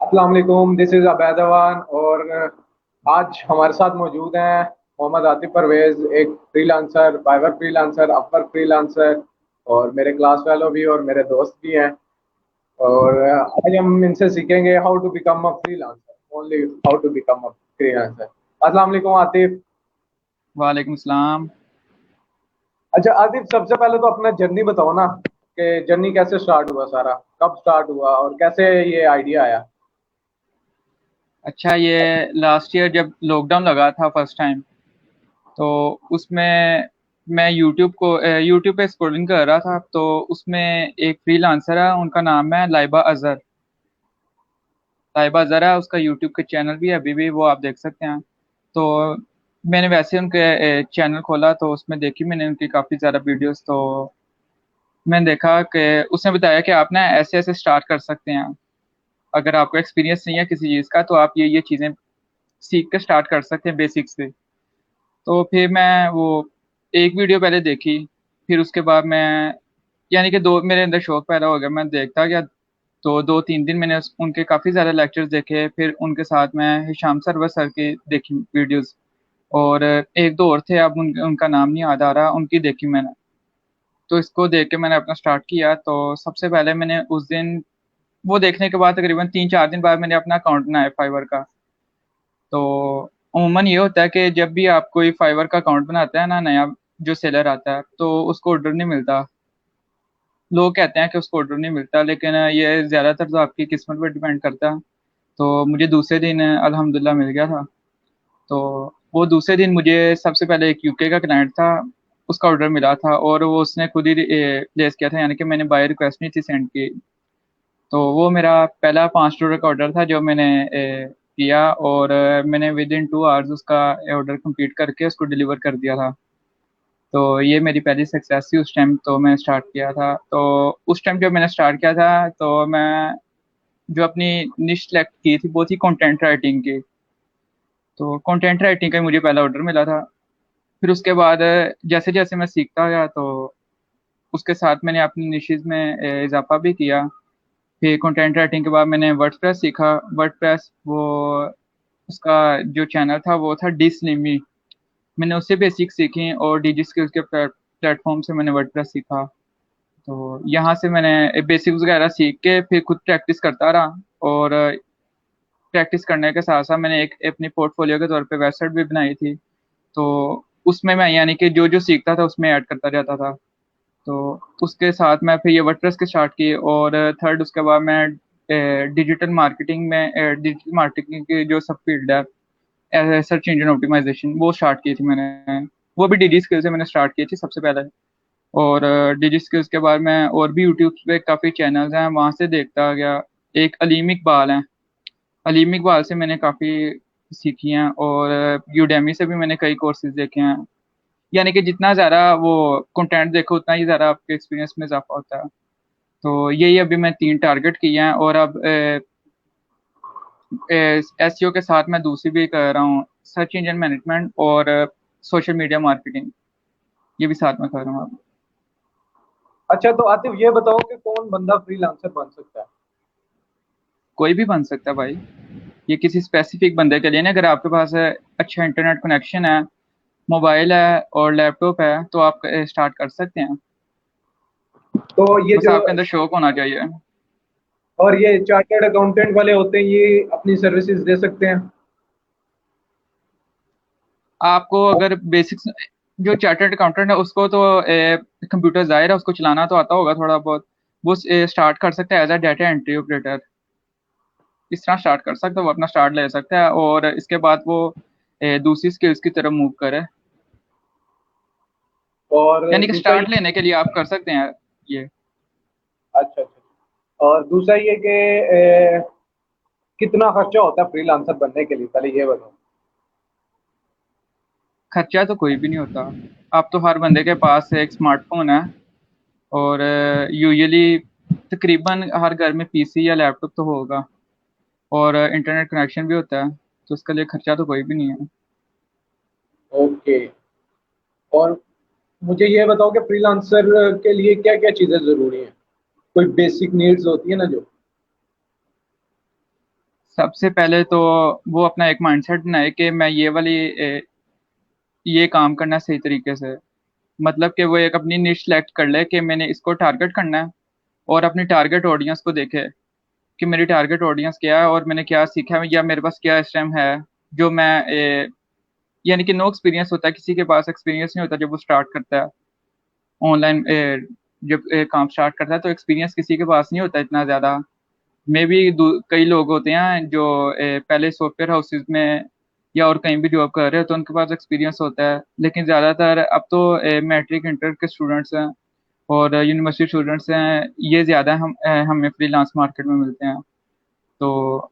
अस्सलाम वालेकुम, this is अबैदवान। और आज हमारे साथ मौजूद हैं मोहम्मद आतिफ परवेज़, एक freelancer, Fiverr freelancer, Upwork freelancer और मेरे क्लास फेलो भी और मेरे दोस्त भी हैं। और आज हम इनसे सीखेंगे how to become a freelancer, only how to become a freelancer. अस्सलाम वालेकुम आतिफ। वालेकुम सलाम। अच्छा आतिफ, सबसे पहले तो अपना जर्नी बताओ ना, कि जर्नी कैसे स्टार्ट हुआ, सारा कब स्टार्ट हुआ और कैसे ये आइडिया आया। अच्छा, ये लास्ट ईयर जब लॉकडाउन लगा था फर्स्ट टाइम, तो उसमें मैं यूट्यूब पे स्क्रॉलिंग कर रहा था, तो उसमें एक फ्रीलांसर है, उनका नाम है लाइबा अजहर। लाइबा अजहर है, उसका यूट्यूब का चैनल भी है, अभी भी वो आप देख सकते हैं। तो मैंने वैसे उनके चैनल खोला, तो उसमें देखी मैंने उनकी काफ़ी ज़्यादा वीडियोस। तो मैंने देखा कि उसने बताया कि आप ना ऐसे ऐसे स्टार्ट कर सकते हैं। अगर आपको एक्सपीरियंस नहीं है किसी चीज़ का, तो आप ये चीज़ें सीख कर स्टार्ट कर सकते हैं बेसिक से। तो फिर मैं वो एक वीडियो पहले देखी, फिर उसके बाद मैं, यानी कि दो मेरे अंदर शौक पैदा हो गया, मैं देखता गया। तो 2-3 दिन मैंने उनके काफ़ी ज़्यादा लेक्चर्स देखे, फिर उनके साथ मैं हिशाम सरवर सर की देखी वीडियोस। और एक दो और थे, अब उनका नाम नहीं याद आ रहा, उनकी देखी मैंने। तो इसको देख के मैंने अपना स्टार्ट किया। तो सबसे पहले मैंने उस दिन वो देखने के बाद तकरीबन 3-4 दिन बाद मैंने अपना अकाउंट बनाया फाइवर का। तो अमूमन ये होता है कि जब भी आप कोई फाइवर का अकाउंट बनाते हैं ना, नया जो सेलर आता है, तो उसको ऑर्डर नहीं मिलता। लोग कहते हैं कि उसको ऑर्डर नहीं मिलता, लेकिन ये ज़्यादातर तो आपकी किस्मत पर डिपेंड करता है। तो मुझे दूसरे दिन अल्हम्दुलिल्लाह मिल गया था। तो वो दूसरे दिन मुझे सबसे पहले एक यूके का क्लाइंट था, उसका ऑर्डर मिला था, और वो उसने खुद ही प्लेस किया था, यानी कि मैंने बाय रिक्वेस्ट नहीं थी सेंड की। तो वो मेरा पहला $5 का ऑर्डर था जो मैंने किया, और मैंने विद इन 2 आवर्स उसका ऑर्डर कंप्लीट करके उसको डिलीवर कर दिया था। तो ये मेरी पहली सक्सेस थी उस टाइम, तो मैं स्टार्ट किया था। तो उस टाइम जब मैंने स्टार्ट किया था, तो मैं जो अपनी निश सेलेक्ट की थी वो थी कंटेंट राइटिंग की। तो कंटेंट राइटिंग का ही मुझे पहला ऑर्डर मिला था। फिर उसके बाद जैसे जैसे मैं सीखता गया, तो उसके साथ मैंने अपनी निशेज़ में इजाफा भी किया। फिर कंटेंट राइटिंग के बाद मैंने वर्डप्रेस सीखा। वर्डप्रेस वो उसका जो चैनल था वो था डी स्लिमी। मैंने उससे बेसिक सीखी, और डीजी स्किल्स के प्लेटफॉर्म से मैंने वर्डप्रेस सीखा। तो यहाँ से मैंने बेसिक्स वगैरह सीख के फिर खुद प्रैक्टिस करता रहा। और प्रैक्टिस करने के साथ साथ मैंने एक अपनी पोर्टफोलियो के तौर पे वेबसाइट भी बनाई थी। तो उसमें मैं, यानी कि जो जो सीखता था उसमें ऐड करता जाता था। तो उसके साथ मैं फिर ये वर्डप्रेस के स्टार्ट की, और थर्ड उसके बाद मैं डिजिटल मार्केटिंग की जो सब फील्ड है, सर्च इंजन ऑप्टिमाइजेशन, वो स्टार्ट की थी मैंने। वो भी डिजी स्किल से मैंने स्टार्ट की थी सबसे पहले। और डिजी स्किल्स के बाद मैं और भी यूट्यूब पे काफ़ी चैनल्स हैं, वहाँ से देखता गया। एक अलीम इकबाल हैं, अलीम इकबाल से मैंने काफ़ी सीखी हैं, और यूडेमी से भी मैंने कई कोर्सेज देखे हैं। यानी कि जितना ज़्यादा वो कंटेंट देखो, उतना ही ज़्यादा आपके एक्सपीरियंस में इजाफा होता है। तो यही अभी मैं 3 टारगेट किए हैं, और अब एसईओ के साथ मैं दूसरी भी कर रहा हूँ, सर्च इंजन मैनेजमेंट और सोशल मीडिया मार्केटिंग, ये भी साथ में कर रहा हूँ अब। अच्छा तो आतिफ, ये बताओ कि कौन बंदा फ्रीलांसर बन सकता है। कोई भी बन सकता है भाई, ये किसी स्पेसिफिक बंदे के लिए नहीं। अगर आपके पास अच्छा इंटरनेट कनेक्शन है, मोबाइल है और लैपटॉप है, तो आप स्टार्ट कर सकते हैं। तो ये बस जो, आपके अंदर शौक होना चाहिए। और ये चार्टर्ड अकाउंटेंट वाले होते हैं, ये अपनी सर्विसेज दे सकते हैं। आपको अगर बेसिक्स, जो चार्टर्ड अकाउंटेंट है उसको तो कंप्यूटर जाहिर है उसको चलाना तो आता होगा थोड़ा बहुत। वो स्टार्ट कर सकता है as a data entry operator. इस तरह स्टार्ट कर सकता है, वो अपना स्टार्ट ले सकता है, और इसके बाद वो दूसरी स्किल्स की तरफ मूव करे। और यानी कि दूसरा स्टार्ट ये, लेने के लिए आप कर सकते हैं ये। अच्छा अच्छा, और दूसरा ये कि कितना खर्चा होता है फ्रीलांसर बनने के लिए, पहले ये बताओ। खर्चा तो कोई भी नहीं होता। अब तो हर बंदे के पास एक स्मार्टफोन है, और यूजुअली तकरीबन हर घर में पीसी या लैपटॉप तो होगा, और इंटरनेट कनेक्शन भी होता है, तो उसके लिए खर्चा तो कोई भी नहीं है। ओके। और मुझे ये बताओ कि फ्रीलांसर के लिए क्या क्या चीज़ें ज़रूरी हैं, कोई बेसिक नीड्स होती है ना जो। सबसे पहले तो वो अपना एक माइंडसेट बनाए कि मैं ये काम करना सही तरीके से। मतलब कि वो एक अपनी निश सेलेक्ट कर ले कि मैंने इसको टारगेट करना है, और अपनी टारगेट ऑडियंस को देखे कि मेरी टारगेट ऑडियंस क्या है और मैंने क्या सीखा है या मेरे पास क्या इस टाइम है जो मैं यानी कि नो एक्सपीरियंस होता है, किसी के पास एक्सपीरियंस नहीं होता जब वो स्टार्ट करता है ऑनलाइन। जब काम स्टार्ट करता है तो एक्सपीरियंस किसी के पास नहीं होता इतना ज़्यादा। मे भी कई लोग होते हैं जो पहले सॉफ्टवेयर हाउसेज में या और कहीं भी जॉब कर रहे हो तो उनके पास एक्सपीरियंस होता है, लेकिन ज़्यादातर अब तो मैट्रिक इंटर के स्टूडेंट्स हैं और यूनिवर्सिटी स्टूडेंट्स हैं, ये ज़्यादा हमें फ्रीलांस मार्केट में मिलते हैं। तो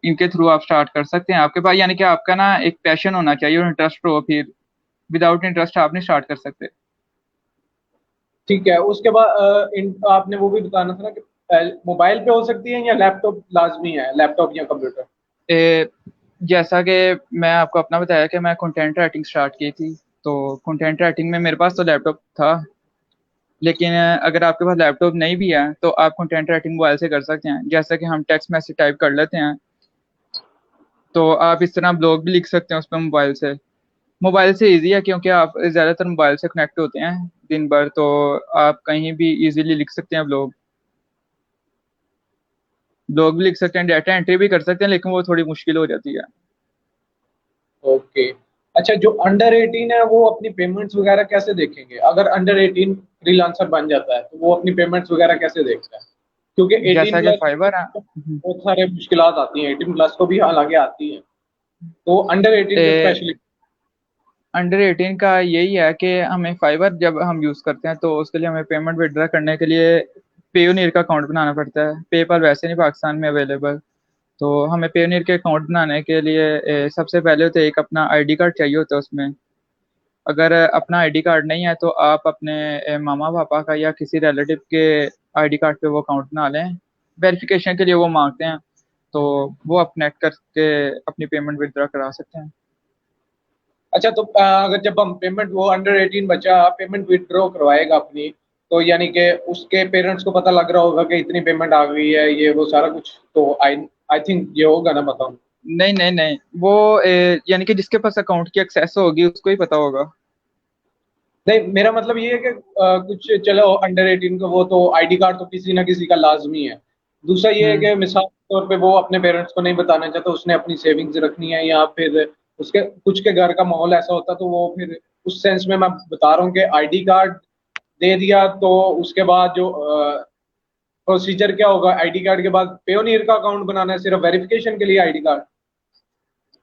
इनके थ्रू आप स्टार्ट कर सकते हैं। आपके पास यानी कि आपका ना एक पैशन होना चाहिए और इंटरेस्ट हो, फिर विदाउट इंटरेस्ट आप नहीं स्टार्ट कर सकते। ठीक है, उसके बाद आपने वो भी बताना था ना कि मोबाइल पे हो सकती है या लैपटॉप लाजमी है, लैपटॉप या कंप्यूटर? ए, जैसा कि मैं आपको अपना बताया कि मैं कंटेंट राइटिंग स्टार्ट की थी, तो कंटेंट राइटिंग में मेरे पास तो लैपटॉप था, लेकिन अगर आपके पास लैपटॉप नहीं भी है तो आप कंटेंट राइटिंग मोबाइल से कर सकते हैं। जैसा कि हम टेक्स्ट मैसेज टाइप कर लेते हैं, तो आप इस तरह ब्लॉग भी लिख सकते हैं उस पर मोबाइल से। मोबाइल से इजी है क्योंकि आप ज़्यादातर मोबाइल से कनेक्ट होते हैं दिन भर, तो आप कहीं भी इजीली लिख सकते हैं ब्लॉग। ब्लॉग भी लिख सकते हैं, डाटा एंट्री भी कर सकते हैं, लेकिन वो थोड़ी मुश्किल हो जाती है। ओके। अच्छा, जो अंडर 18 है वो अपनी पेमेंट्स वगैरह कैसे देखेंगे? अगर अंडर 18 फ्रीलांसर बन जाता है तो वो अपनी पेमेंट्स वगैरह कैसे देखता है? क्योंकि 18 जैसा कि प्लस फाइवर है। बहुत सारे मुश्किलात आती हैं, 18 प्लस को भी हालांकि आती हैं, तो अंडर 18 के स्पेशली। अंडर 18 का यही है कि हमें फाइवर जब हम यूज़ करते हैं तो उसके लिए हमें पेमेंट विड्रॉ करने के लिए पेयोनियर का अकाउंट बनाना पड़ता है। पेपाल वैसे नहीं पाकिस्तान में अवेलेबल, तो हमें पेयोनियर के अकाउंट बनाने के लिए सबसे पहले तो एक अपना आईडी कार्ड चाहिए होता है उसमें। अगर अपना आईडी कार्ड नहीं है तो आप अपने मामा पापा का या किसी रिलेटिव के आईडी कार्ड पे वो अकाउंट बना लें। वेरिफिकेशन के लिए वो मांगते हैं, तो वो आप नेट करके अपनी पेमेंट विड्रॉ करा सकते हैं। अच्छा, तो अगर जब हम पेमेंट, वो अंडर 18 बच्चा पेमेंट विड्रॉ करवाएगा अपनी, तो यानी कि उसके पेरेंट्स को पता लग रहा होगा कि इतनी पेमेंट आ गई है, ये वो सारा कुछ, तो आई आई थिंक ये होगा ना, बताऊँ? नहीं नहीं नहीं, वो यानी कि जिसके पास अकाउंट की एक्सेस होगी उसको ही पता होगा। नहीं, मेरा मतलब ये है कि कुछ चलो अंडर 18 का वो तो आईडी कार्ड तो किसी ना किसी का लाजमी है। दूसरा ये है हम्म। कि मिसाल के तौर पे वो अपने पेरेंट्स को नहीं बताना चाहता, उसने अपनी सेविंग्स रखनी है, या फिर उसके कुछ के घर का माहौल ऐसा होता, तो वो फिर उस सेंस में मैं बता रहा हूँ कि आईडी कार्ड दे दिया तो उसके बाद जो प्रोसीजर क्या होगा? आईडी कार्ड के बाद पेयोनियर का अकाउंट बनाना है सिर्फ वेरिफिकेशन के लिए आईडी कार्ड?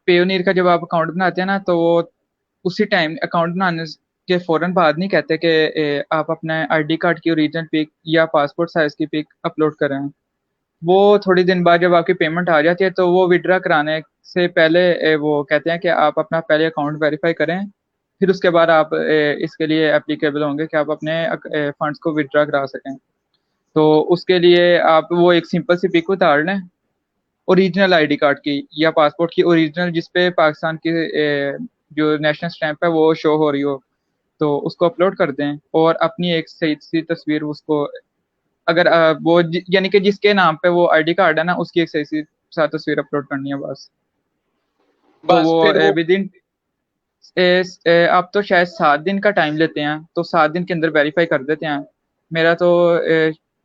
पेयोनियर का जब आप अकाउंट बनाते हैं ना तो वो उसी टाइम अकाउंट बनाने के फौरन बाद नहीं कहते कि आप अपने आईडी कार्ड की ओरिजिनल पिक या पासपोर्ट साइज की पिक अपलोड करें। वो थोड़ी दिन बाद जब आपकी पेमेंट आ जाती है तो वो विड्रा कराने से पहले वो कहते हैं कि आप अपना पहले अकाउंट वेरीफाई करें, फिर उसके बाद आप इसके लिए एप्लीकेबल होंगे कि आप अपने फंड्स को विड्रा करा सकें। तो उसके लिए आप वो एक सिंपल सी पिक उतार लें ओरिजिनल आईडी कार्ड की या पासपोर्ट की ओरिजिनल, जिसपे पाकिस्तान की जो नेशनल स्टैंप है वो शो हो रही हो, तो उसको अपलोड कर दें और अपनी एक सही सी तस्वीर उसको, अगर यानी कि जिसके नाम पे वो आईडी कार्ड है ना उसकी एक सही सी साथ तस्वीर अपलोड करनी है बस। तो बस वो फिर वो। विद इन आप तो शायद 7 दिन का टाइम लेते हैं, तो 7 दिन के अंदर वेरीफाई कर देते हैं। मेरा तो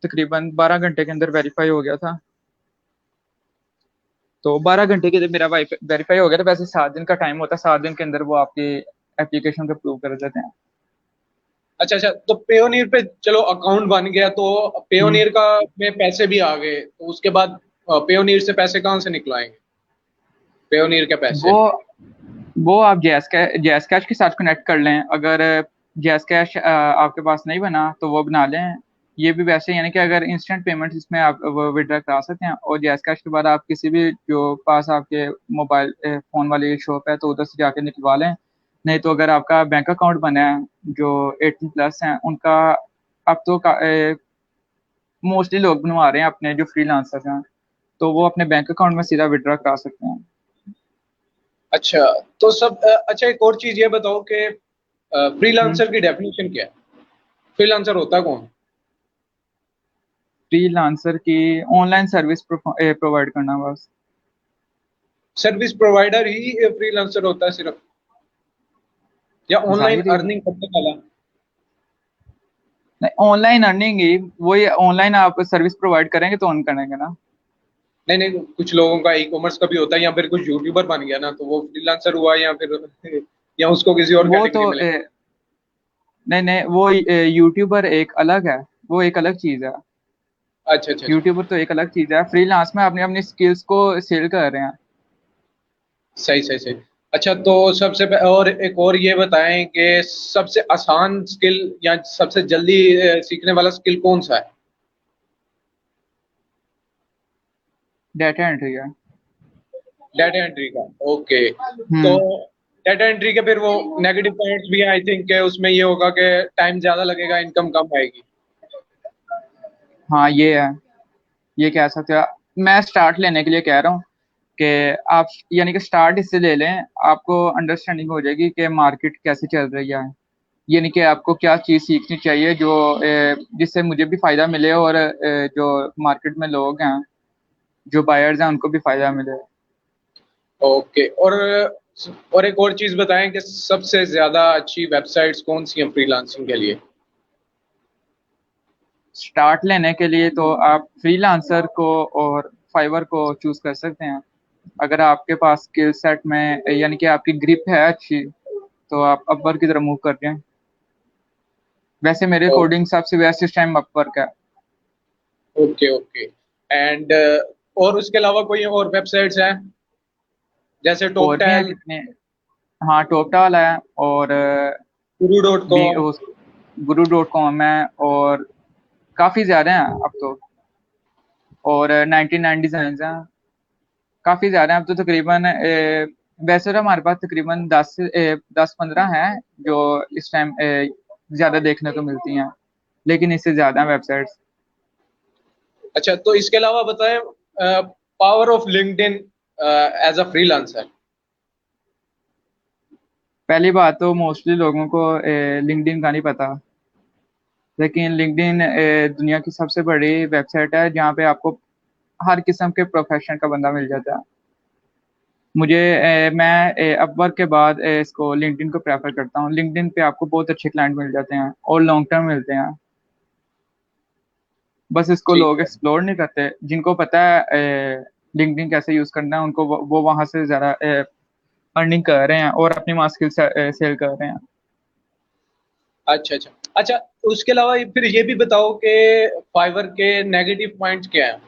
तकरीबन 12 घंटे के अंदर वेरीफाई हो गया था। तो 12 घंटे के अंदर मेरा वेरीफाई हो गया था। वैसे 7 दिन का टाइम होता है, 7 दिन के अंदर वो आपकी एप्लीकेशन को अप्रूव कर देते हैं। अच्छा अच्छा, तो पेयोनियर पे चलो अकाउंट बन गया, तो हम्म। पेयोनियर का में पैसे भी आ गए, तो उसके बाद पेयोनियर से पैसे कहाँ से निकलाएंगे, पेयोनियर के पैसे? वो वो आप जैस कैश के साथ कनेक्ट कर लें। अगर जैस कैश आपके पास नहीं बना तो वो बना लें। ये भी वैसे यानी कि अगर इंस्टेंट पेमेंट इसमें आप वो विड्रॉ करा सकते हैं, और जैस कैश के बाद आप किसी भी जो पास आपके मोबाइल फ़ोन वाली शॉप है तो उधर से जाके निकलवा लें। नहीं तो अगर आपका बैंक अकाउंट बना है जो 18 प्लस हैं उनका, अब तो मोस्टली लोग बनवा रहे हैं अपने जो फ्रीलांसर हैं, तो वो अपने बैंक अकाउंट में सीधा विड्रॉ करा सकते हैं। अच्छा, तो सब अच्छा, एक और चीज ये बताओ कि हम्म। फ्रीलांसर की डेफिनेशन क्या है? फ्रीलांसर होता कौन? फ्रीलांसर की ऑनलाइन सर्विस प्रोवाइड करना बस। सर्विस प्रोवाइडर ही फ्रीलांसर होता है सिर्फ, या ऑनलाइन जाहिर ही अर्निंग करने वाला? नहीं, ऑनलाइन अर्निंग ही वही, ऑनलाइन आप सर्विस प्रोवाइड करेंगे तो अर्न करेंगे ना। नहीं नहीं, कुछ लोगों का ई कॉमर्स का भी होता है, या फिर कुछ यूट्यूबर बन गया ना तो वो फ्रीलांसर हुआ, या फिर या उसको किसी और वो कैटेगरी तो में ले? नहीं नहीं, वो यूट्यूबर एक अलग है, वो एक अलग चीज है। अच्छा अच्छा अच्छा। यूट्यूबर तो एक अलग चीज है, फ्रीलांस में अपनी अपनी स्किल्स को सेल कर रहे हैं। सही सही सही। अच्छा, तो और एक और ये बताएं कि सबसे आसान स्किल या सबसे जल्दी सीखने वाला स्किल कौन सा है? डेटा एंट्री है। डाटा एंट्री का? ओके। तो हम्म। डाटा एंट्री के फिर वो नेगेटिव पॉइंट्स भी हैं आई थिंक, कि उसमें ये होगा कि टाइम ज्यादा लगेगा, इनकम कम आएगी। हाँ ये है, ये कह सकते हो। मैं स्टार्ट लेने के लिए कह रहा हूँ कि आप यानी कि स्टार्ट इससे ले लें, आपको अंडरस्टैंडिंग हो जाएगी कि मार्केट कैसे चल रही है। यानी कि आपको क्या चीज़ सीखनी चाहिए जो जिससे मुझे भी फायदा मिले, और जो मार्केट में लोग हैं, जो बायर्स हैं, उनको भी फायदा मिले। ओके। और एक और चीज बताएं कि सबसे ज्यादा अच्छी वेबसाइट्स कौन सी हैं फ्रीलांसिंग के लिए? स्टार्ट लेने के लिए तो आप फ्रीलांसर को और फाइवर को चूज कर सकते हैं। अगर आपके पास स्किल सेट में यानी कि आपकी ग्रिप है अच्छी, तो आप अपवर्क की तरफ मूव कर जाएं। वैसे मेरे अकॉर्डिंग सबसे बेस्ट इस टाइम अपवर्क है। Okay okay. एंड और उसके अलावा कोई और वेबसाइट्स हैं, जैसे और भी हैं टॉकटेल, कितने। हाँ, टॉपटाल है, और गुरु डॉट कॉम? गुरु डॉट कॉम है, और काफ़ी ज़्यादा हैं अब तो। और 99 डिज़ाइन हैं, काफ़ी ज़्यादा हैं अब तो तकरीबन। वैसे तो हमारे पास तकरीबन 10-15 हैं जो इस टाइम ज़्यादा देखने को मिलती हैं, लेकिन इससे ज़्यादा हैं वेबसाइट्स। अच्छा, तो इसके अलावा बताएं power of LinkedIn as a freelancer. पहली बात तो मोस्टली लोगों को लिंक्डइन का नहीं पता, लेकिन लिंक्डइन दुनिया की सबसे बड़ी वेबसाइट है जहाँ पे आपको हर किस्म के प्रोफेशन का बंदा मिल जाता है। मैं अपवर्क के बाद इसको लिंक्डइन को प्रेफर करता हूँ। लिंक्डइन पे आपको बहुत अच्छे क्लाइंट मिल जाते हैं और लॉन्ग टर्म मिलते हैं। बस इसको ठीक लोग है। एक्सप्लोर नहीं करते। जिनको पता है लिंक्डइन कैसे यूज करना है, उनको वो वहां से ज्यादा अर्निंग कर रहे हैं और अपनी वहाँ स्किल सेल कर रहे हैं। अच्छा अच्छा अच्छा। उसके अलावा फिर ये भी बताओ कि फाइवर के नेगेटिव पॉइंट्स क्या हैं,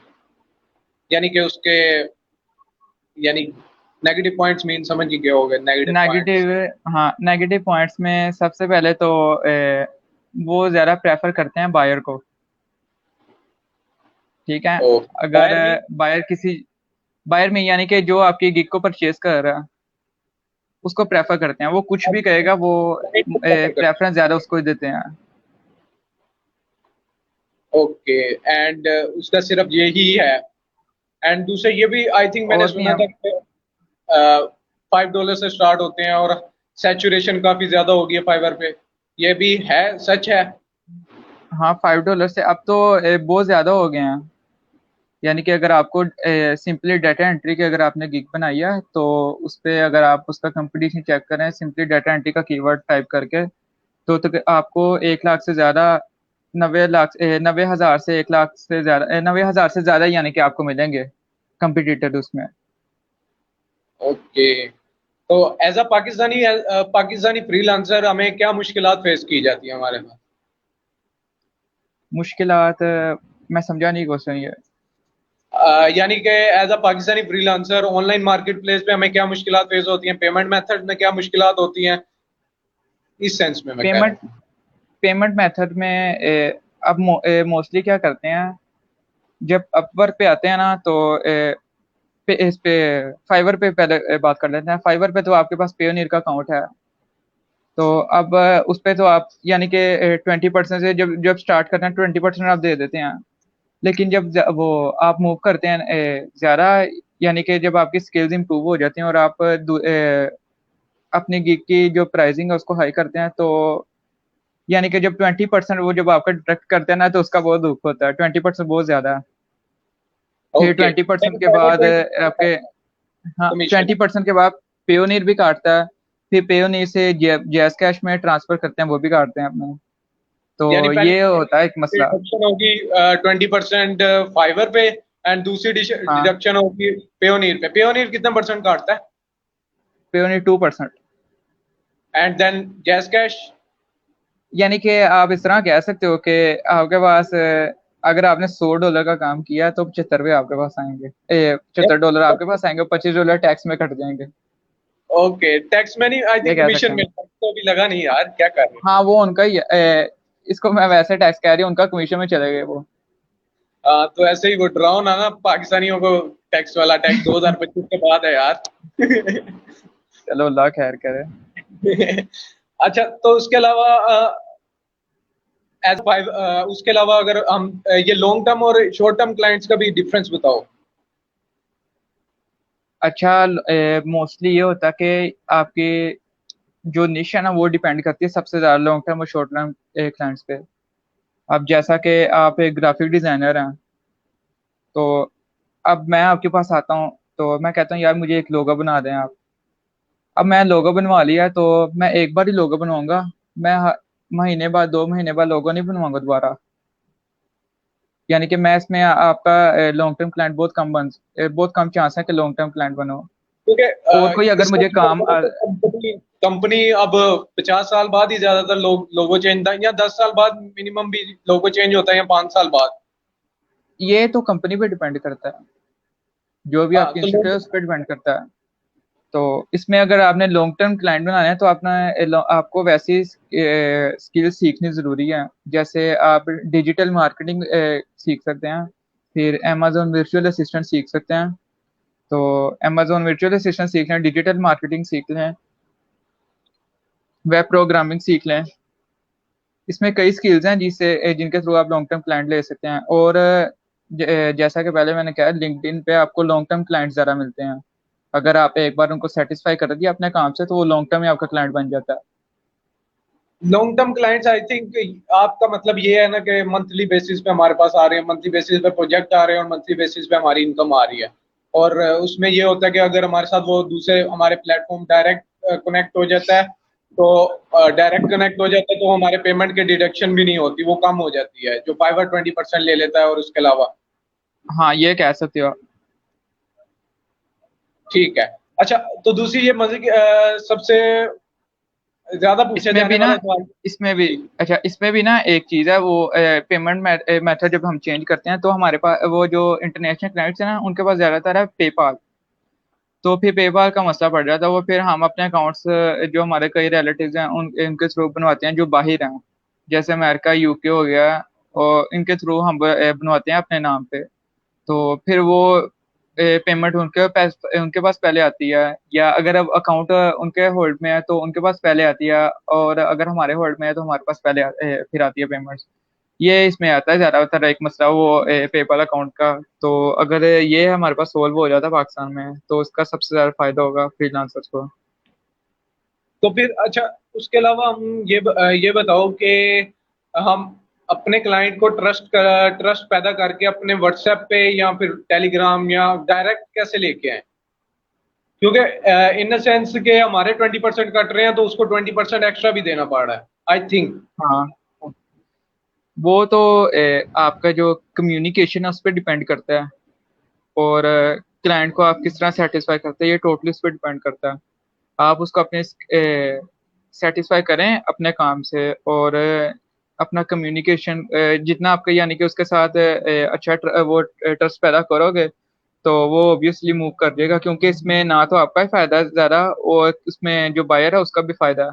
यानी कि उसके, यानी नेगेटिव पॉइंट्स मीन समझ ही गए होगे, नेगेटिव पॉइंट्स। नेगेटिव, हाँ नेगेटिव पॉइंट्स में सबसे पहले तो वो ज़्यादा प्रेफर करते हैं बायर को। ठीक है। ओ, अगर बायर मीन? बायर में यानी कि जो आपकी गिग को परचेज कर रहा है, उसको प्रेफर करते हैं। वो कुछ भी कहेगा, वो प्रेफरेंस ज़्यादा उसको ही देते हैं। ओके। एंड उसका सिर्फ यही है? एंड दूसरा ये भी आई थिंक मैंने और भी सुना हम। था कि $5 से स्टार्ट होते हैं, और सैचुरेशन काफी ज्यादा हो गई है फाइवर पे, ये भी है, सच है? हाँ, $5 से अब तो बहुत ज़्यादा हो गए हैं। यानी कि अगर आपको सिंपली डाटा एंट्री की अगर आपने गिग बनाई है, तो उस पे अगर आप उसका कंपटीशन चेक करें सिंपली डाटा एंट्री का कीवर्ड टाइप करके, तो आपको 1 लाख से ज़्यादा, 90 लाख 90 हज़ार से 1 लाख से ज़्यादा, 90 हज़ार से ज़्यादा यानी कि आपको मिलेंगे कंपटीटर उसमें। ओके। तो एज अ पाकिस्तानी फ्रीलांसर हमें क्या मुश्किलात फेस की जाती है हमारे पास? मुश्किलात, मैं समझा नहीं क्वेश्चन ये। यानी कि as a Pakistani freelancer online market place पे हमें क्या मुश्किलात फेस होती हैं, पेमेंट मेथड में क्या मुश्किलात होती हैं, इस सेंस में मैं कह रहा पेमेंट हूँ। पेमेंट मेथड में अब मोस्टली क्या करते हैं, जब अपवर्क पे आते हैं ना, तो इस पे फाइवर पे पहले बात कर लेते हैं। फाइवर पे तो आपके पास पेयोनियर का अकाउंट है, तो अब उस पे तो आप यानी कि 20% से जब जब स्टार्ट करते हैं 20% आप दे देते हैं। लेकिन जब वो आप मूव करते हैं ज़्यादा, यानी कि जब आपकी स्किल्स इंप्रूव हो जाती हैं और आप अपनी गिग की जो प्राइसिंग है उसको हाई करते हैं, तो यानी कि जब 20% वो जब आपका डिडक्ट करते हैं ना, तो उसका बहुत दुख होता है। 20% बहुत ज़्यादा है। फिर ओके। 20% मैंने के पहले बाद 20 आपके, था। हाँ, कमीशन? 20% के बाद पेयोनीर भी काटता है। फिर पेयोनीर से जैस कैश में ट्रांसफर करते हैं, वो भी काटते हैं अपने। यानी तो पहले ये होता है एक मसला। डिडक्शन होगी 20% फाइबर पे, एंड दूसरी हाँ, डिडक्शन होगी पेयोनीर पे। पेयोनीर कितना परसेंट काटता है? Payoneer 2%। And then gas cash? यानी कि आप इस तरह कह सकते हो कि आपके पास अगर आपने $100 का काम किया तो 75 आपके पास आएंगे, $75 आपके पास आएंगे, $25 टैक्स में कट जाएंगे। ओके, टैक्स में नहीं, आई ये थिंक कह कमीशन सकते में। हैं। तो अभी लगा नहीं यार, क्या कर रहे हाँ, वो उनका ही है। इसको मैं वैसे टैक्स कह रही हूँ, उनका कमीशन में चले गए वो। हो? तो ऐसे ही वो डराओ ना ना पाकिस्तानियों को, टैक्स वाला टैक्स 2025 के बाद है यार। चलो, अल्लाह खैर करे। अच्छा, तो उसके अलावा एज फाइव, उसके अलावा अगर हम ये लॉन्ग टर्म और शॉर्ट टर्म क्लाइंट्स का भी डिफरेंस बताओ। अच्छा, मोस्टली ये होता है कि आपकी जो निश है ना, वो डिपेंड करती है सबसे ज्यादा लॉन्ग टर्म और शॉर्ट टर्म क्लाइंट्स पे। अब जैसा कि आप एक ग्राफिक डिजाइनर हैं, तो अब मैं आपके पास आता हूँ, तो मैं कहता हूँ यार मुझे एक लोगो बना दें आप। अब मैं लोगो बनवा लिया, तो मैं एक बार ही लोगो बनवाऊंगा। मैं महीने बाद, 2 महीने बाद लोगो नहीं बनवाऊंगा दोबारा। यानी कि मैं इसमें आपका लॉन्ग टर्म क्लाइंट बहुत कम चांस है कि लॉन्ग टर्म क्लाइंट बनो। क्योंकि और कोई अगर इसका मुझे काम कंपनी कंपनी अब 50 साल बाद ही ज्यादातर लोगो चेंज, या 10 साल बाद मिनिमम भी लोगो चेंज होता है, या 5 साल बाद। ये तो कंपनी पे डिपेंड करता है, जो भी हाँ आपकी तो इंस्टीट्यूट है लोग, उस पर डिपेंड करता है। तो इसमें अगर आपने लॉन्ग टर्म क्लाइंट बनाना है तो आपको वैसी स्किल सीखनी ज़रूरी है। जैसे आप डिजिटल मार्केटिंग सीख सकते हैं, फिर अमेजोन वर्चुअल असिस्टेंट सीख सकते हैं। तो अमेजोन वर्चुअल असिस्टेंट सीख लें, डिजिटल मार्केटिंग सीख लें, वेब प्रोग्रामिंग सीख लें। इसमें कई स्किल्स हैं जिनके थ्रू आप लॉन्ग टर्म क्लाइंट ले सकते हैं। और जैसा कि पहले मैंने कहा, लिंक्डइन पे आपको लॉन्ग टर्म क्लाइंट ज़्यादा मिलते हैं। अगर आप एक बार उनको सेटिस्फाई कर दिया अपने काम से, तो वो लॉन्ग टर्म ही आपका क्लाइंट बन जाता है। Long term clients, I think आपका मतलब ये है ना कि मंथली बेसिस पे हमारे पास आ रहे हैं, मंथली बेसिस पे प्रोजेक्ट आ रहे हैं, और मंथली बेसिस पे हमारी इनकम आ रही है। और उसमें ये होता है कि अगर हमारे साथ वो दूसरे हमारे प्लेटफॉर्म डायरेक्ट कनेक्ट हो जाता है, तो डायरेक्ट कनेक्ट हो जाता है, तो हमारे पेमेंट के डिडक्शन भी नहीं होती, वो कम हो जाती है, जो फाइवर 20% ले लेता है, और उसके अलावा। हाँ, ये कह सकते हो। ठीक है। अच्छा, तो दूसरी ये मजे की सबसे ज्यादा पूछे इसमें जाने भी ना वाला सवाल। इसमें भी जी। अच्छा, इसमें भी ना एक चीज़ है, वो पेमेंट मेथड जब हम चेंज करते हैं, तो हमारे पास वो जो इंटरनेशनल क्लाइंट्स हैं ना, उनके पास ज़्यादातर है पेपाल। तो फिर पेपाल का मसला पड़ जाता है। वो फिर हम अपने अकाउंट्स, जो हमारे कई रिलेटिव्स हैं, इनके थ्रू बनवाते हैं, जो बाहर हैं, जैसे अमेरिका, यूके हो गया। और इनके थ्रू हम बनवाते हैं अपने नाम पे। तो फिर वो पेमेंट उनके पास पहले आती है, या अगर अब अकाउंट उनके होल्ड में है तो उनके पास पहले आती है। और अगर हमारे होल्ड में है तो हमारे पास फिर आती है पेमेंट। ये इसमें आता है ज्यादातर एक मसला, वो पेपल अकाउंट का। तो अगर ये हमारे पास सोल्व हो जाता है पाकिस्तान में, तो उसका सबसे ज्यादा फायदा होगा फ्रीलांसर्स को। तो फिर अच्छा, उसके अलावा हम ये बताओ कि हम अपने क्लाइंट को ट्रस्ट पैदा करके अपने व्हाट्सएप पे या फिर टेलीग्राम या डायरेक्ट कैसे लेके आए? क्योंकि इन द सेंस के हमारे 20% कट रहे हैं, तो उसको 20% एक्स्ट्रा भी देना पड़ रहा है, आई थिंक। हाँ, वो तो आपका जो कम्युनिकेशन है उस पर डिपेंड करता है। और क्लाइंट को आप किस तरह सेटिस्फाई करते हैं, ये टोटली उस पर डिपेंड करता है। आप उसको अपने सेटिस्फाई करें अपने काम से। और अपना कम्युनिकेशन जितना आपका, यानी कि उसके साथ अच्छा वो ट्रस्ट पैदा करोगे, तो वो ऑब्वियसली मूव कर देगा। क्योंकि इसमें ना तो आपका ही फायदा है ज़्यादा, और उसमें जो बायर है उसका भी फायदा है।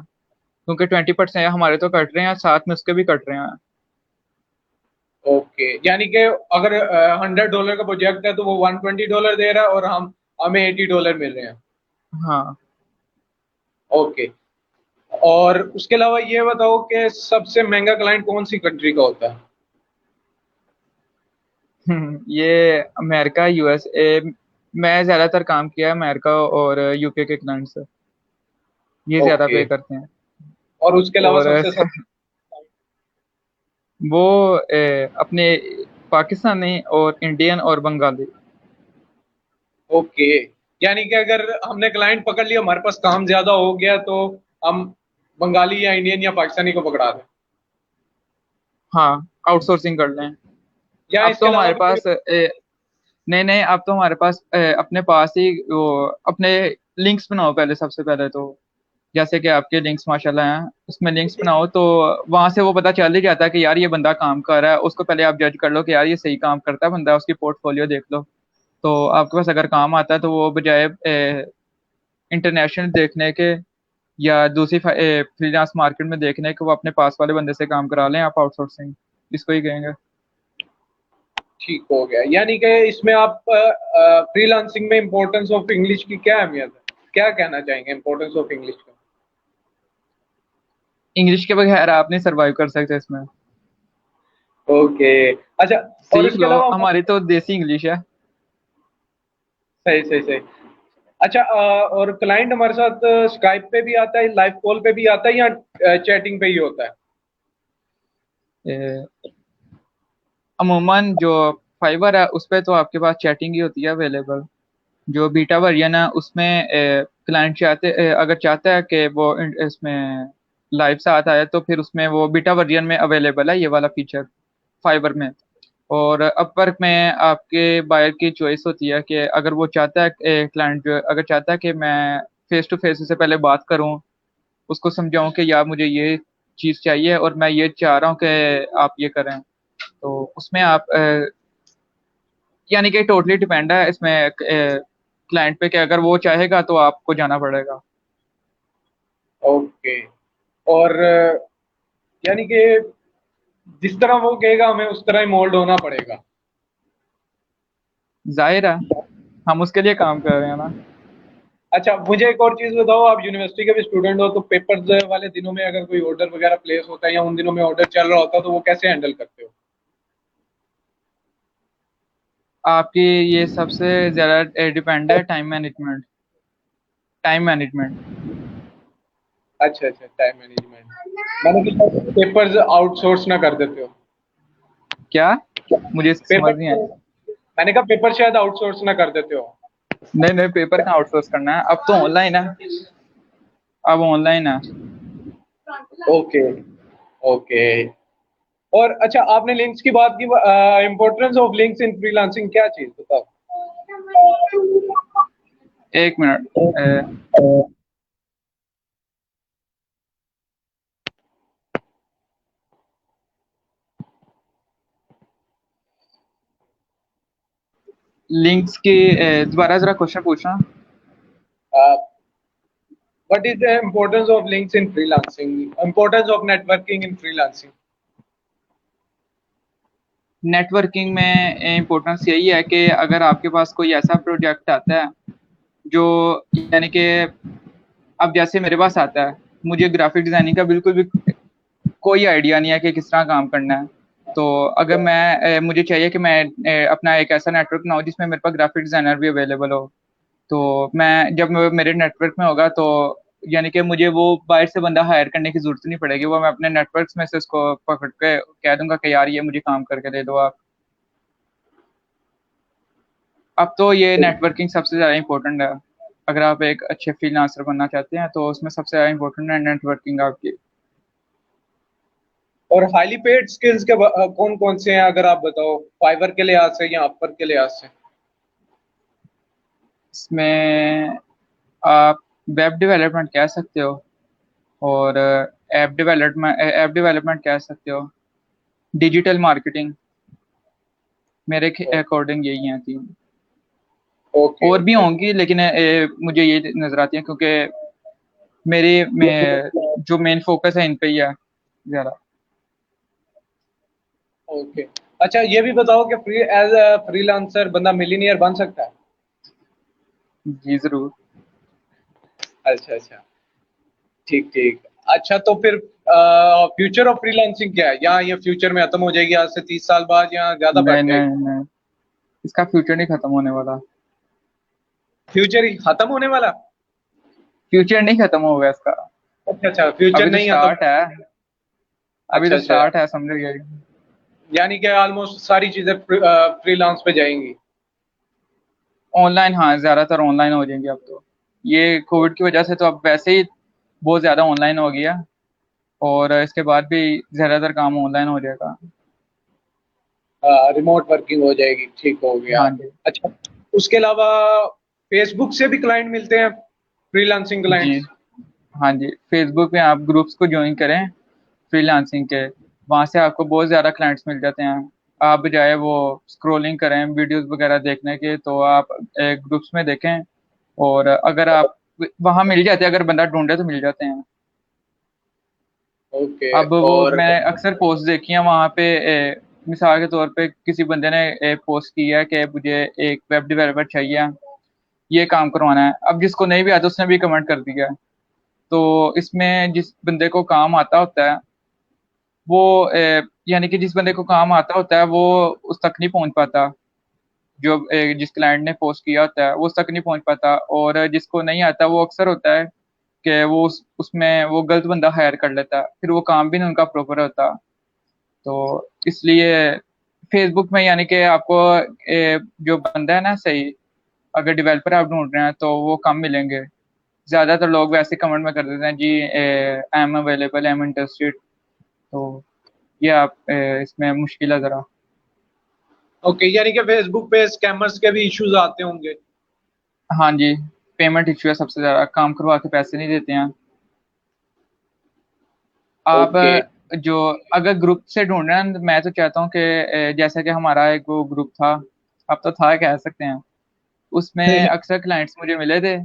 क्योंकि 20% हमारे तो कट रहे हैं, साथ में उसके भी कट रहे हैं। ओके, यानी कि अगर $100 का प्रोजेक्ट है, तो वो $120 दे रहा है, और हमें $80 मिल रहे हैं। हाँ। ओके। और उसके अलावा ये बताओ कि सबसे महंगा क्लाइंट कौन सी कंट्री का होता है? ये अमेरिका, यूएसए। मैं ज़्यादातर काम किया है अमेरिका और यूके के क्लाइंट से। ये ज़्यादा ओके। पे करते हैं। और उसके अलावा और सबसे वो अपने पाकिस्तानी और इंडियन और बंगाली। ओके, यानी कि अगर हमने क्लाइंट पकड़ लिया, हमारे पास काम ज्यादा हो गया, तो हम बंगाली या इंडियन या पाकिस्तानी को पकड़ा दें, हाँ, आउटसोर्सिंग कर लें। या अब इसके तो अलावा हमारे भी कोई? पास नहीं नहीं, अब तो हमारे पास अपने पास ही वो अपने लिंक्स बनाओ पहले, सबसे पहले तो। जैसे कि आपके लिंक्स माशाल्लाह हैं, उसमें लिंक्स बनाओ तो वहां से वो पता चल ही जाता है कि यार ये बंदा काम कर रहा है। उसको पहले आप जज कर लो कि यार ये सही काम करता है बंदा, उसकी पोर्टफोलियो देख लो। तो आपके पास अगर काम आता है तो वो बजाय इंटरनेशनल देखने के या दूसरी फ्रीलांस मार्केट में देखने के, वो अपने पास वाले बंदे से काम करा लें। आप आउटसोर्सिंग इसको ही कहेंगे। ठीक हो गया। यानी कि इसमें आप फ्रीलांसिंग में इम्पोर्टेंस ऑफ इंग्लिश की क्या अहमियत है, क्या कहना चाहेंगे इम्पोर्टेंस ऑफ इंग्लिश का? इंग्लिश के बगैर आप नहीं सरवाइव कर सकते इसमें। ओके। अच्छा, और सीख इसके लो, अलावा हमारी तो देसी इंग्लिश है। सही सही सही। अच्छा, और क्लाइंट हमारे साथ स्काइप पे भी आता है, लाइव कॉल पे भी आता है, या चैटिंग पे ही होता है? ए, अमूमन जो फाइवर है उस पे तो आपके पास चैटिंग ही होती है अवेलेबल। जो बीटा वर्जन है उसमें क्लाइंट अगर चाहता है कि वो इसमें लाइव साथ आए तो फिर उसमें वो बीटा वर्जन में अवेलेबल है ये वाला फीचर, फाइबर में। और अपवर्क में आपके बायर की चॉइस होती है कि अगर वो चाहता है, क्लाइंट जो अगर चाहता है कि मैं फेस टू फेस से पहले बात करूं, उसको समझाऊं कि यार मुझे ये चीज़ चाहिए और मैं ये चाह रहा हूँ कि आप ये करें, तो उसमें आप यानी कि टोटली डिपेंड है इसमें क्लाइंट पे कि अगर वो चाहेगा तो आपको जाना पड़ेगा। ओके। और यानी कि जिस तरह वो कहेगा हमें उस तरह ही मोल्ड होना पड़ेगा। जाहिर है, हम उसके लिए काम कर रहे हैं ना। अच्छा, मुझे एक और चीज बताओ, आप यूनिवर्सिटी के भी स्टूडेंट हो, तो पेपर्स वाले दिनों में अगर कोई ऑर्डर वगैरह प्लेस होता है या उन दिनों में ऑर्डर चल रहा होता है, तो वो कैसे हैंडल करते हो? आपकी ये सबसे ज्यादा डिपेंड है टाइम मैनेजमेंट। अच्छा अच्छा, टाइम मैनेजमेंट। मैंने कहा पेपर्स आउटसोर्स ना कर देते हो? क्या? मुझे इसकी समझ नहीं आई। पेपर, मैंने कहा पेपर शायद आउटसोर्स ना कर देते हो? नहीं नहीं, पेपर का आउटसोर्स करना है, अब तो ऑनलाइन है। अब ऑनलाइन है। Okay okay. और अच्छा, आपने लिंक्स की बात की, importance of links in freelancing क्या चीज बताओ? एक मिनट। लिंक्स की दोबारा जरा क्वेश्चन पूछना। What is the importance of links in freelancing, importance of networking in freelancing? Networking में इम्पोर्टेंस यही है कि अगर आपके पास कोई ऐसा प्रोजेक्ट आता है जो, यानी कि अब जैसे मेरे पास आता है, मुझे ग्राफिक डिजाइनिंग का बिल्कुल भी कोई आइडिया नहीं है कि किस तरह काम करना है। तो अगर मुझे चाहिए कि मैं अपना एक ऐसा नेटवर्क बनाऊं जिसमें मेरे पास ग्राफिक डिजाइनर भी अवेलेबल हो। तो मैं जब मेरे नेटवर्क में होगा तो यानी कि मुझे वो बाहर से बंदा हायर करने की जरूरत नहीं पड़ेगी, वो मैं अपने नेटवर्क में से उसको पकड़ के कह दूंगा कि यार ये मुझे काम करके दे दो आप। अब तो ये नेटवर्किंग सबसे ज़्यादा इंपॉर्टेंट है। अगर आप एक अच्छे फ्रीलांसर बनना चाहते हैं तो उसमें सबसे ज़्यादा इंपॉर्टेंट है नेटवर्किंग आपकी। और हाईली पेड स्किल्स के कौन कौन से हैं, अगर आप बताओ, फाइवर के लिहाज से या अपर के लिहाज से? इसमें आप वेब डेवलपमेंट कह सकते हो, और ऐप डेवलपमेंट कह सकते हो, डिजिटल मार्केटिंग, मेरे अकॉर्डिंग यही हैं तीन। ओके और भी ओके। होंगी लेकिन मुझे ये नज़र आती है क्योंकि जो मेन फोकस है इन पे ही है ज़्यादा। ओके। अच्छा, ये भी बताओ कि एज अ फ्रीलांसर बंदा मिलीनियर बन सकता है? जी ज़रूर। अच्छा अच्छा, ठीक ठीक। अच्छा, तो फिर फ्यूचर ऑफ फ्रीलांसिंग क्या है, या ये फ्यूचर में खत्म हो जाएगी आज से 30 साल बाद, या ज्यादा बढ़ नहीं जाएगी? नहीं नहीं, इसका फ्यूचर नहीं खत्म होने वाला। फ्यूचर ही खत्म होने वाला? फ्यूचर नहीं खत्म होगा इसका। अच्छा अच्छा, फ्यूचर अभी तो नहीं खत्म। स्टार्ट है। अभी अच्छा तो अच्छा, स्टार्ट है, समझ गए। यानी कि ऑलमोस्ट सारी चीजें फ्रीलांस पे जाएंगी? ऑनलाइन, हाँ ज़्यादातर ऑनलाइन हो जाएंगे अब तो। ये कोविड की वजह से तो अब वैसे ही बहुत ज़्यादा ऑनलाइन हो गया, और इसके बाद भी ज़्यादातर काम ऑनलाइन हो जाएगा। रिमोट वर्किंग हो जाएगी, ठीक हो गया। हाँ जी। अच्छा, उसके अलावा फेसबुक से भी क्लाइंट मिलते हैं, फ्रीलांसिंग जी। क्लाइंट्स? हाँ जी, फेसबुक पे आप ग्रुप्स को ज्वाइन करें फ्रीलांसिंग के, वहाँ से आपको बहुत ज़्यादा क्लाइंट्स मिल जाते हैं। आप बजाय वो स्क्रॉलिंग करें वीडियोस वगैरह देखने के, तो आप ग्रुप्स में देखें, और अगर आप वहाँ मिल जाते हैं, अगर बंदा ढूंढे तो मिल जाते हैं। ओके। अब वो और मैं अक्सर पोस्ट देखी है वहाँ पे, मिसाल के तौर पे किसी बंदे ने पोस्ट किया है कि मुझे एक वेब डेवलपर चाहिए, ये काम करवाना है। अब जिसको नहीं भी आता उसने भी कमेंट कर दिया है। तो इसमें जिस बंदे को काम आता होता है वो यानी कि जिस बंदे को काम आता होता है वो उस तक नहीं पहुंच पाता, जो जिस क्लाइंट ने पोस्ट किया होता है वो उस तक नहीं पहुंच पाता, और जिसको नहीं आता वो अक्सर होता है कि वो उसमें वो गलत बंदा हायर कर लेता है, फिर वो काम भी नहीं उनका प्रॉपर होता। तो इसलिए फेसबुक में यानी कि आपको जो बंदा है ना सही, अगर डेवलपर आप ढूंढ रहे हैं तो वो कम मिलेंगे। ज्यादातर लोग वैसे कमेंट में कर देते हैं जी I am available, I am interested. तो ये आप इसमें मुश्किल है जरा। ओके, यानी कि फेसबुक पे स्कैमर्स के भी इश्यूज आते होंगे। हाँ जी, पेमेंट इशू है सबसे ज्यादा, काम करवा के पैसे नहीं देते हैं। आप ओके। जो अगर ग्रुप से ढूंढ रहे हैं, मैं तो चाहता हूँ कि जैसा कि हमारा एक वो ग्रुप था, अब तो था कह सकते हैं, उसमें अक्सर क्लाइंट्स मुझे मिले थे,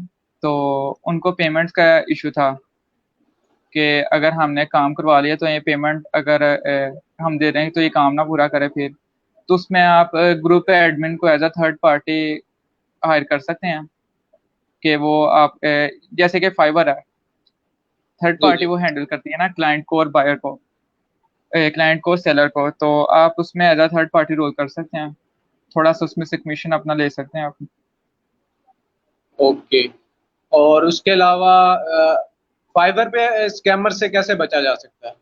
तो उनको पेमेंट्स का इशू था कि अगर हमने काम करवा लिया तो ये पेमेंट अगर हम दे रहे हैं तो ये काम ना पूरा करे फिर। तो उसमें आप ग्रुप एडमिन को as a third party hire कर सकते हैं, कि वो आप जैसे कि फाइवर है, थर्ड जी पार्टी जी। वो हैंडल करती है ना क्लाइंट को और बायर को, क्लाइंट को सेलर को, तो आप उसमें as a third party role कर सकते हैं, थोड़ा सा उसमें से कमीशन अपना ले सकते हैं आप। ओके। और उसके अलावा फाइवर पे स्कैमर से कैसे बचा जा सकता है?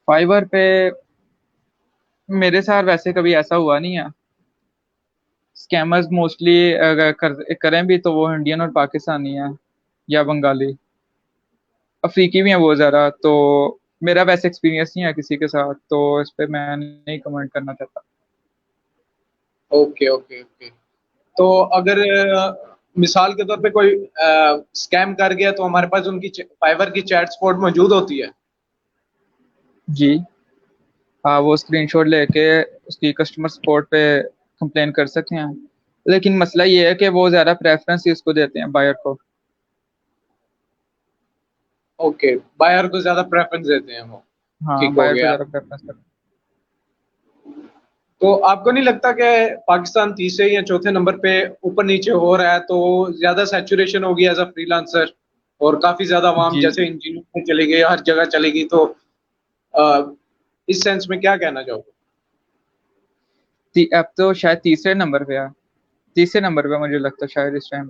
फाइवर पे मेरे साथ वैसे कभी ऐसा हुआ नहीं है। स्कैमर्स मोस्टली अगर करें भी तो वो इंडियन और पाकिस्तानी है, या बंगाली, अफ्रीकी भी हैं वो ज़रा। तो मेरा वैसे एक्सपीरियंस नहीं है किसी के साथ, तो इस पे मैं नहीं कमेंट करना चाहता। Okay okay okay. तो अगर मिसाल के तौर पे कोई स्कैम कर गया तो हमारे पास उनकी फाइवर की चैट सपोर्ट मौजूद होती है? जी, हाँ वो स्क्रीनशॉट लेके उसकी कस्टमर सपोर्ट पे कंप्लेन कर सकते हैं, लेकिन मसला ये है कि वो ज़्यादा प्रेफरेंस इसको देते हैं, बायर को। ओके, बायर को ज्यादा प्रेफरेंस देते हैं वो। हाँ, ठीक हो बायर को गया। ज़्यादा प्रेफरेंस करते तो आपको नहीं लगता कि पाकिस्तान तीसरे या चौथे नंबर पे ऊपर नीचे हो रहा है, तो ज्यादा सैचुरेशन होगी एज अ फ्रीलांसर, और काफी ज्यादा हैं। आवाम जी। जैसे इंजीनियर में चली गई, हर जगह चलेगी, तो इस सेंस में क्या कहना चाहोगे? अब तो शायद तीसरे नंबर पे है, तीसरे नंबर पे मुझे लगता है शायद इस टाइम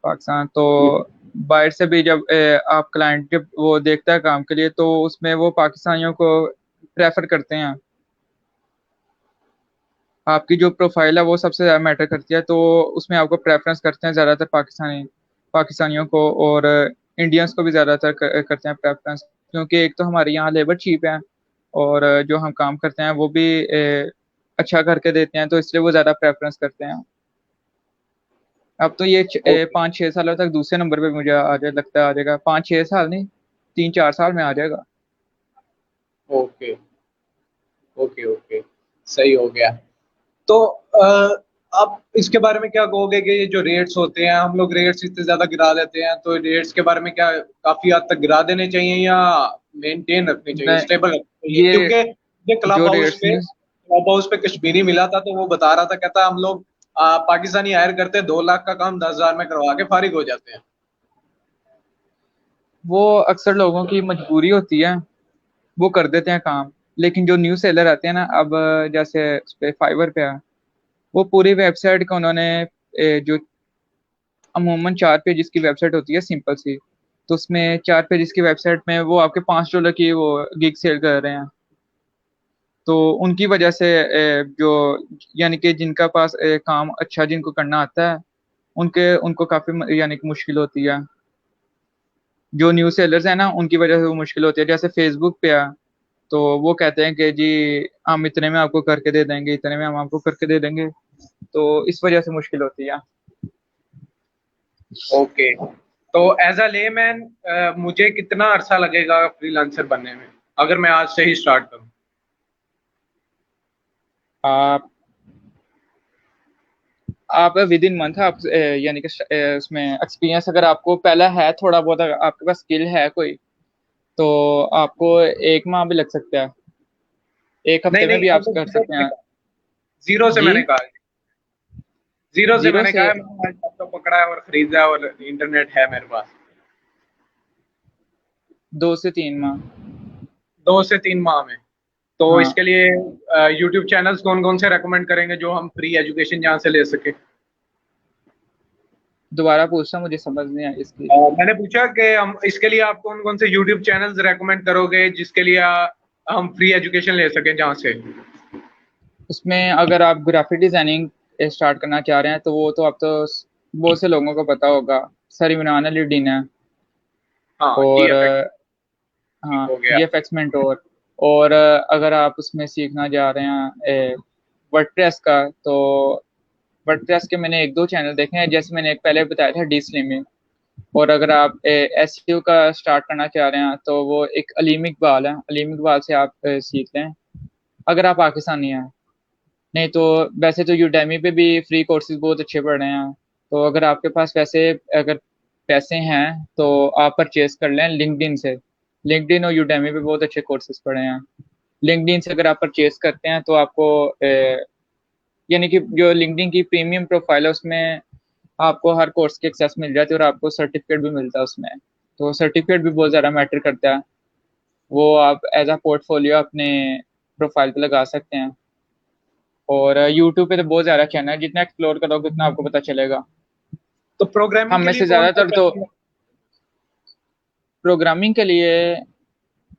पाकिस्तान तो। बाहर से भी जब आप क्लाइंट जब वो देखता है काम के लिए, तो उसमें वो पाकिस्तानियों को प्रेफर करते हैं। आपकी जो प्रोफाइल है वो सबसे ज़्यादा मैटर करती है, तो उसमें आपको प्रेफरेंस करते हैं ज़्यादातर पाकिस्तानियों को, और इंडियंस को भी ज़्यादातर करते हैं प्रेफरेंस, क्योंकि एक तो हमारे यहाँ लेबर चीप है, और जो हम काम करते हैं वो भी अच्छा करके देते हैं, तो इसलिए वो ज़्यादा प्रेफरेंस करते हैं। अब तो ये ओके 5-6 सालों तक दूसरे नंबर पे मुझे आ जाए लगता है आ जाएगा, 5-6 साल नहीं, 3-4 साल में आ जाएगा। ओके ओके ओके, सही हो गया। तो आप इसके बारे में क्या कहोगे कि ये जो रेट्स होते हैं, हम लोग रेट्स इतने ज्यादा गिरा देते हैं, तो रेट्स के बारे में क्या काफी हद तक गिरा देने चाहिए या मेंटेन रखने चाहिए, नहीं, स्टेबल रखने चाहिए? ये क्योंकि ये जो रेट्स नहीं। क्लब हाउस पे कश्मीरी मिला था, तो वो बता रहा था, कहता हम लोग पाकिस्तानी हायर करते हैं, 2 लाख का काम 10,000 में करवा के फारिग हो जाते हैं। वो अक्सर लोगों की मजबूरी होती है, वो कर देते हैं काम। लेकिन जो न्यू सेलर आते हैं ना, अब जैसे उस पे फाइवर पे है, वो पूरी वेबसाइट का उन्होंने जो अमूमन 4 पेज की वेबसाइट होती है सिंपल सी, तो उसमें 4 पेज की वेबसाइट में वो आपके $5 की वो गिग सेल कर रहे हैं। तो उनकी वजह से जो यानी कि जिनका पास काम अच्छा जिनको करना आता है उनके उनको काफी यानी कि मुश्किल होती है। जो न्यूज़ सेलर्स है ना उनकी वजह से वो मुश्किल होती है। जैसे फेसबुक पे है तो वो कहते हैं कि जी हम इतने में आपको करके दे देंगे, इतने में हम आपको करके दे देंगे, तो इस वजह से मुश्किल होती है। ओके, तो एज अ लेमैन मुझे कितना अरसा लगेगा फ्रीलांसर बनने में, अगर मैं आज से ही स्टार्ट करूं? आप आप विद इन मंथ आप यानी कि उसमें एक्सपीरियंस अगर आपको पहला है थोड़ा बहुत, अगर आपके पास स्किल है कोई, तो आपको 1 माह भी लग सकता है, एक नहीं हफ्ते में नहीं, भी आप अगर कर सकते हैं। जीरो से जी, मैंने कहा, जीरो से जीरो मैंने से कहा है, मैंने लैपटॉप पकड़ा है और खरीदा है और इंटरनेट है मेरे पास। 2 से 3 माह। 2 से 3 माह में? तो हाँ, इसके लिए यूट्यूब चैनल्स कौन कौन से रेकमेंड करेंगे जो हम फ्री एजुकेशन जहाँ से ले सके? दोबारा पूछना, मुझे समझ नहीं आई इसकी। मैंने पूछा कि हम इसके लिए आप कौन कौन से यूट्यूब चैनल्स रेकमेंड करोगे जिसके लिए हम फ्री एजुकेशन ले सकें जहाँ से? उसमें अगर आप ग्राफिक डिजाइनिंग स्टार्ट करना चाह रहे हैं तो वो तो आप तो बहुत से लोगों को पता होगा, सर इमरान अली डीन है, हाँ, जी और एफेक्ट हाँ हो गया। VFX mentor. और अगर आप उसमें सीखना चाह रहे हैं वर्डप्रेस का, तो वर्डप्रेस के मैंने 1-2 चैनल देखे हैं, जैसे मैंने एक पहले बताया था डी स्लिमिंग। और अगर आप एसईओ का स्टार्ट करना चाह रहे हैं तो वो एक अलीम इकबाल है, अलीम इकबाल से आप सीख लें अगर आप पाकिस्तानी हैं। नहीं तो वैसे तो यूडेमी पे भी फ्री कोर्सेज बहुत अच्छे पढ़ रहे हैं, तो अगर आपके पास वैसे अगर पैसे हैं तो आप परचेज कर लें लिंक्डइन से। लिंक्डइन और यूडेमी पे बहुत अच्छे कोर्सेज पढ़े हैं। लिंक्डइन से अगर आप परचेज करते हैं तो आपको यानी कि जो लिंक्डइन की प्रीमियम प्रोफाइल है उसमें आपको हर कोर्स की एक्सेस मिल जाती है और आपको सर्टिफिकेट भी मिलता है उसमें। तो सर्टिफिकेट भी बहुत ज़्यादा मैटर करता है, वो आप एज अ पोर्टफोलियो अपने प्रोफाइल पे लगा सकते हैं। और यूट्यूब पे तो बहुत ज़्यादा चैनल है, जितना एक्सप्लोर करोगे उतना आपको पता चलेगा। तो प्रोग्रामिंग हम के में लिए से कौन सा ज़्यादातर तो चैनल? प्रोग्रामिंग के लिए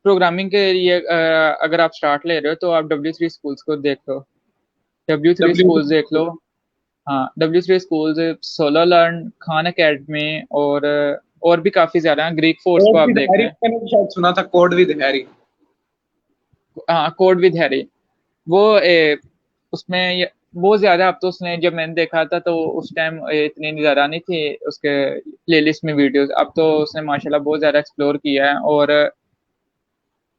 प्रोग्रामिंग के लिए अगर आप स्टार्ट ले रहे हो तो आप W3 स्कूल्स को देख लो। W3 W? स्कूल्स देख लो। हाँ, W3 schools, solar learn, Khan academy, और भी काफ़ी ज़्यादा हैं। ग्रीक फोर्स को कोड आप विद देख हैरी लें। मैंने भी शायद सुना था, कोड विद हैरी। हाँ, कोड विद हैरी, वो उसमें बहुत ज्यादा, अब तो उसने जब मैंने देखा था तो उस टाइम इतनी ज्यादा नहीं थी उसके प्लेलिस्ट में वीडियोस। अब तो उसने माशाल्लाह बहुत ज्यादा एक्सप्लोर किया है और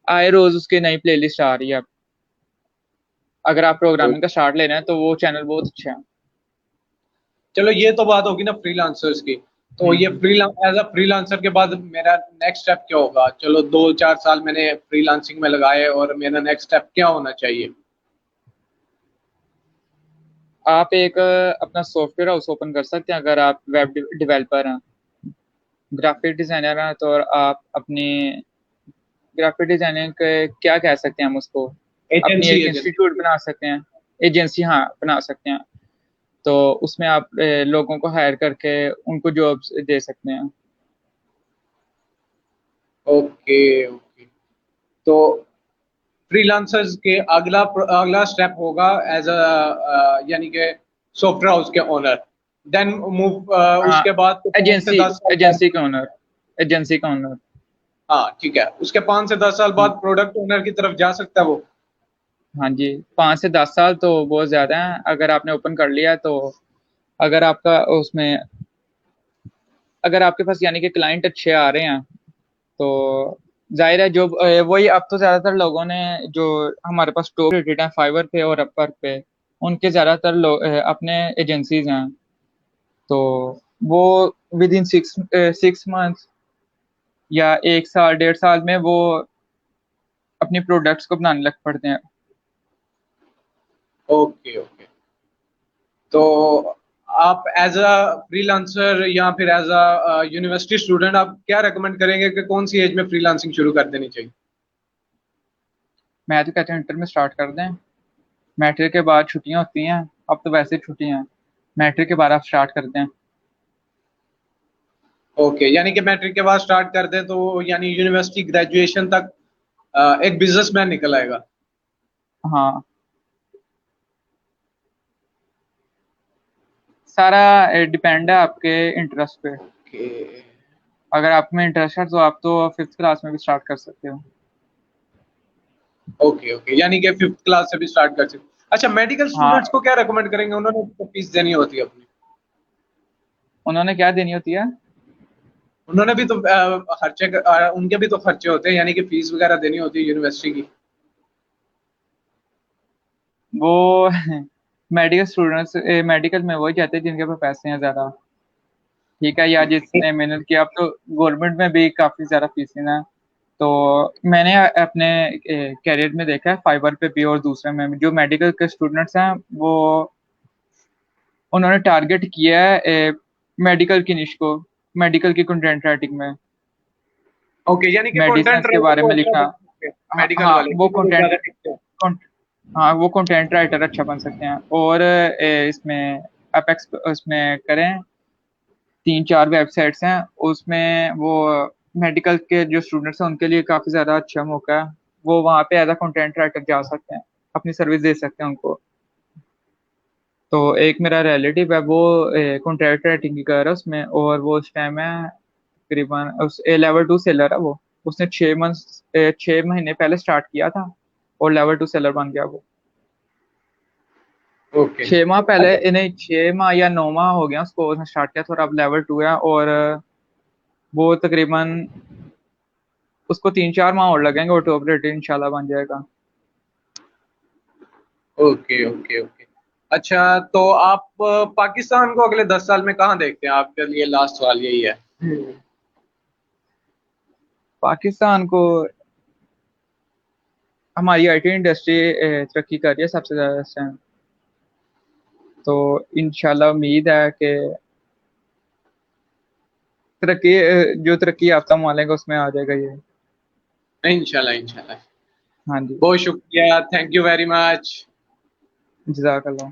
आए रोज उसकी नई प्लेलिस्ट आ रही है अब। अगर आप प्रोग्रामिंग का स्टार्ट ले रहे हैं तो वो चैनल बहुत अच्छा है। चलो, ये तो बात होगी ना फ्रीलांसर्स की। तो ये हम्म। एज अ फ्रीलांसर के बाद मेरा नेक्स्ट स्टेप क्या होगा? चलो, 2-4 साल मैंने फ्रीलांसिंग में लगाए, और मेरा नेक्स्ट स्टेप क्या होना चाहिए? आप एक अपना सॉफ्टवेयर हाउस ओपन कर सकते हैं अगर आप वेब डेवलपर हैं, ग्राफिक डिजाइनर हैं, तो आप अपनी ग्राफिक डिजाइनिंग के क्या कह सकते हैं हम उसको, अपनी एजेंसी, एक एजेंसी। इंस्टीट्यूट बना सकते हैं, एजेंसी, हाँ बना सकते हैं। तो उसमें आप लोगों को हायर करके उनको जॉब्स दे सकते हैं। Okay, okay. तो फ्रीलांसर्स के अगला अगला स्टेप होगा एज अ यानी कि सॉफ्टवेयर हाउस के ओनर। देन मूव, हाँ, उसके बाद तो 5 से एजेंसी 10 साल बाद। एजेंसी का ओनर, एजेंसी का ओनर। हाँ, ठीक है, उसके 5 से 10 साल बाद प्रोडक्ट ओनर की तरफ जा सकता है वो। हाँ जी, 5 से 10 साल तो बहुत ज़्यादा है अगर आपने ओपन कर लिया तो। अगर आपका उसमें अगर आपके पास यानी कि क्लाइंट अच्छे आ रहे हैं तो जाहिर है जो वही, अब तो ज़्यादातर लोगों ने जो हमारे पास स्टोर क्रिएटेड है फाइवर पे और अपवर्क पे, उनके ज़्यादातर लोग अपने एजेंसीज हैं। तो वो विद इन 6 मंथ्स या 1 साल 1.5 साल में वो अपनी प्रोडक्ट्स को बनाने लग पड़ते हैं। Okay, okay. तो आप एज अ फ्रीलांसर या फिर एज अ यूनिवर्सिटी स्टूडेंट, आप क्या रेकमेंड करेंगे कि कौन सी एज में फ्रीलांसिंग शुरू कर देनी चाहिए? मैं तो कहता हूँ इंटर में स्टार्ट कर दें। मैट्रिक के बाद छुट्टियां होती हैं, अब तो वैसे ही छुट्टियां हैं। मैट्रिक के बाद आप स्टार्ट कर दें। ओके, यानी कि मैट्रिक के बाद स्टार्ट कर दें तो यानी यूनिवर्सिटी ग्रेजुएशन तक एक बिजनेसमैन निकल आएगा। हाँ, सारा डिपेंड है आपके इंटरेस्ट पे। ओके अगर आप में इंटरेस्ट है तो आप तो 5th क्लास में भी स्टार्ट कर सकते हो। ओके ओके, यानी कि 5th क्लास से भी स्टार्ट कर सकते। अच्छा, मेडिकल हाँ, स्टूडेंट्स को क्या रेकमेंड करेंगे? उन्होंने तो फीस देनी होती है अपनी। उन्होंने क्या देनी होती है? उन्होंने भी तो खर्चे उनके भी तो खर्चे होते हैं, यानी कि फीस वगैरह देनी होती है यूनिवर्सिटी की। वो मेडिकल स्टूडेंट्स मेडिकल में वही चाहते हैं जिनके पास पैसे हैं ज़्यादा, ठीक है, या जिसने मेहनत किया। अब तो गवर्नमेंट में भी काफ़ी ज़्यादा फीसें हैं। तो मैंने अपने कैरियर में देखा है, फाइबर पे भी और दूसरे में भी, जो मेडिकल के स्टूडेंट्स हैं वो उन्होंने टारगेट किया है मेडिकल की निश को, मेडिकल की कंटेंट राइटिंग में ओके, यानी कि मेडिसिन कंटेंट के राइटर बारे को में अच्छा लिखना। बन सकते हैं हाँ, मेडिकल हाँ, वाले, इसी में ज्यादा टिकते हैं। हाँ, वो कंटेंट राइटर अच्छा बन सकते हैं। और इसमें अपेक्स उसमें करें, 3-4 वेबसाइट्स हैं उसमें, वो मेडिकल के जो स्टूडेंट्स हैं उनके लिए काफ़ी ज़्यादा अच्छा मौका है। वो वहाँ पे एज अ कंटेंट राइटर जा सकते हैं, अपनी सर्विस दे सकते हैं उनको। तो एक मेरा रिलेटिव है, वो कंटेंट राइटिंग की कर रहा है उसमें, और वो उस टाइम है तकरीबन उस लेवल 2 सेलर है वो। उसने 6 महीने पहले स्टार्ट किया था और लेवल 2 सेलर बन गया वो। ओके। 6 माह पहले, अच्छा इन्हें 6 माह या 9 माह हो गया उसको, उसने स्टार्ट किया था, और अब लेवल 2 है। और वो तकरीबन उसको 3-4 माह और लगेंगे और टॉप रेटेड इंशाल्लाह बन जाएगा। Okay okay okay. अच्छा, तो आप पाकिस्तान को अगले 10 साल में कहाँ देखते हैं? आपके लिए लास्ट सवाल यही है। पाकिस्तान को, हमारी आईटी इंडस्ट्री तरक्की कर रही है सबसे ज़्यादा इस टाइम। तो इंशाल्लाह उम्मीद है कि तरक्की जो तरक्की याफ्ता मालेगा उसमें आ जाएगा ये। इंशाल्लाह इंशाल्लाह। हाँ जी। बहुत शुक्रिया, थैंक यू वेरी मच। जज़ाकल्लाह।